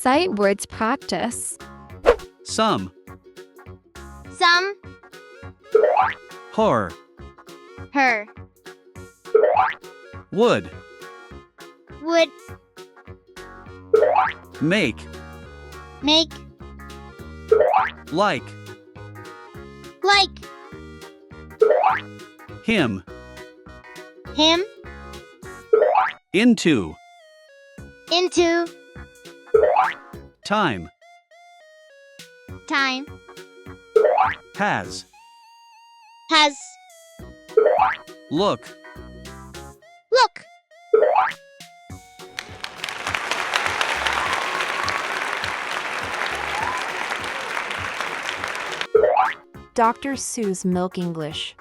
sight words practice. Some. Some. Her. Her. Would. Would. Make. Make. Like. Like. Him. Him. Into. Into. Time. Time. Has. Has. Look. Look. Dr. Su's Milk English.